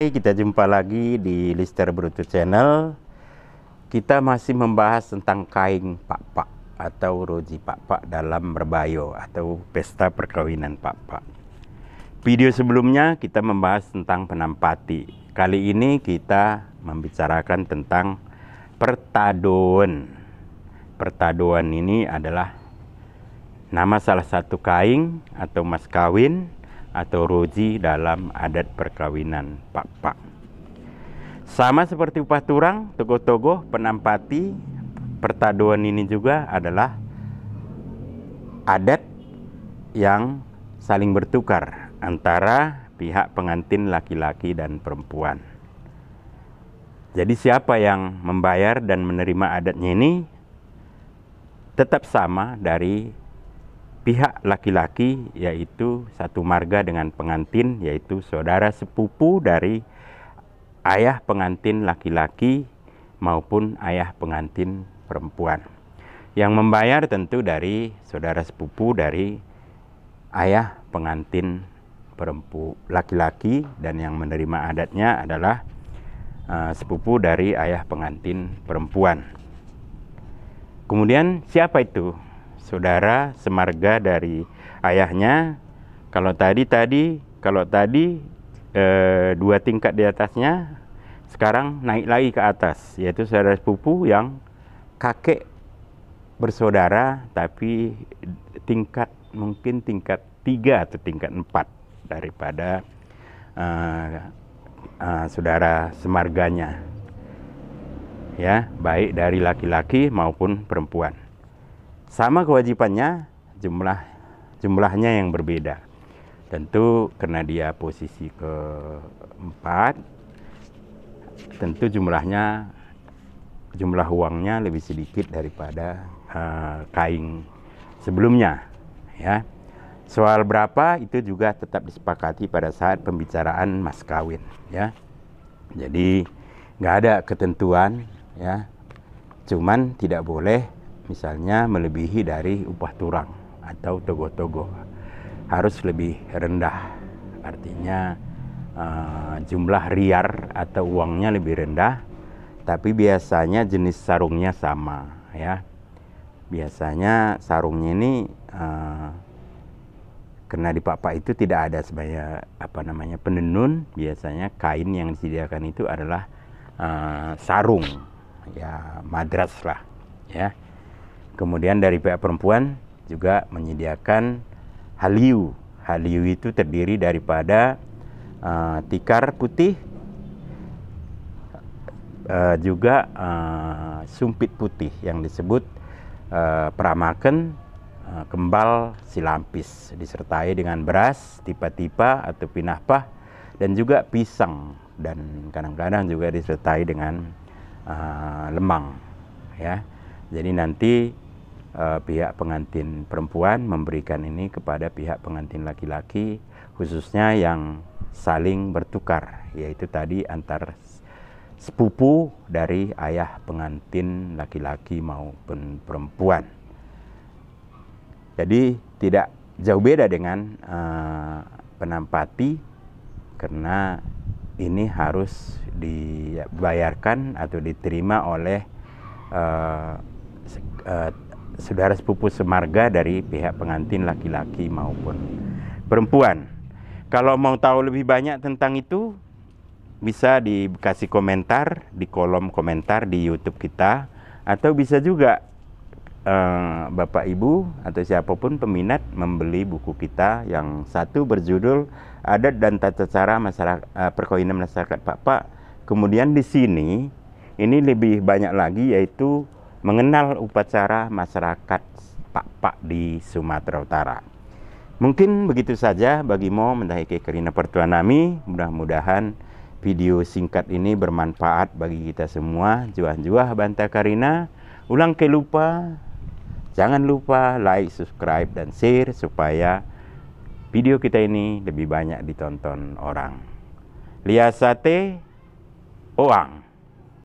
Kita jumpa lagi di Lister Bruto Channel. Kita masih membahas tentang kain pak-pak atau roji pak-pak dalam berbayo atau pesta perkawinan pak-pak. Video sebelumnya kita membahas tentang penampati. Kali ini kita membicarakan tentang pertadoan. Pertadoan ini adalah nama salah satu kain atau mas kawin atau roji dalam adat perkawinan pak-pak. Sama seperti upah turang, togo-togo, penampati, pertadoan ini juga adalah adat yang saling bertukar antara pihak pengantin laki-laki dan perempuan. Jadi siapa yang membayar dan menerima adatnya ini tetap sama dari pihak laki-laki, yaitu satu marga dengan pengantin, yaitu saudara sepupu dari ayah pengantin laki-laki maupun ayah pengantin perempuan. Yang membayar tentu dari saudara sepupu dari ayah pengantin perempuan laki-laki, dan yang menerima adatnya adalah sepupu dari ayah pengantin perempuan. Kemudian siapa itu? Saudara semarga dari ayahnya. Kalau tadi dua tingkat di atasnya, sekarang naik lagi ke atas, yaitu saudara sepupu yang kakek bersaudara, tapi mungkin tingkat 3 atau tingkat 4 daripada saudara semarganya, ya, baik dari laki-laki maupun perempuan. Sama kewajibannya, jumlahnya yang berbeda. Tentu karena dia posisi keempat, tentu jumlah uangnya lebih sedikit daripada kain sebelumnya, ya. Soal berapa itu juga tetap disepakati pada saat pembicaraan mas kawin, ya. Jadi nggak ada ketentuan, ya. Cuman tidak boleh misalnya melebihi dari upah turang atau togo-togo, harus lebih rendah. Artinya jumlah riar atau uangnya lebih rendah, tapi biasanya jenis sarungnya sama, ya. Biasanya sarungnya ini karena di pak-pak itu tidak ada sebanyak penenun, biasanya kain yang disediakan itu adalah sarung, ya, madras lah, ya. Kemudian dari pihak perempuan juga menyediakan haliu. Haliu itu terdiri daripada tikar putih, juga sumpit putih yang disebut pramaken, kembal silampis, disertai dengan beras, tipa-tipa atau pinahpah, dan juga pisang, dan kadang-kadang juga disertai dengan lemang, ya. Jadi nanti pihak pengantin perempuan memberikan ini kepada pihak pengantin laki-laki, khususnya yang saling bertukar, yaitu tadi antar sepupu dari ayah pengantin laki-laki maupun perempuan. Jadi tidak jauh beda dengan penampati, karena ini harus dibayarkan atau diterima oleh saudara sepupu semarga dari pihak pengantin laki-laki maupun perempuan. Kalau mau tahu lebih banyak tentang itu, bisa dikasih komentar di kolom komentar di YouTube kita, atau bisa juga Bapak Ibu atau siapapun peminat membeli buku kita yang satu berjudul Adat dan Tata Cara Masyarakat Perkawinan Masyarakat Pak-pak. Kemudian di sini ini lebih banyak lagi, yaitu mengenal upacara masyarakat pak-pak di Sumatera Utara. Mungkin begitu saja bagi mo mendahiki kerina pertuan nami. Mudah-mudahan video singkat ini bermanfaat bagi kita semua. Juah-juah banta karina. Ulang ke lupa, jangan lupa like, subscribe, dan share supaya video kita ini lebih banyak ditonton orang. Liasate Oang.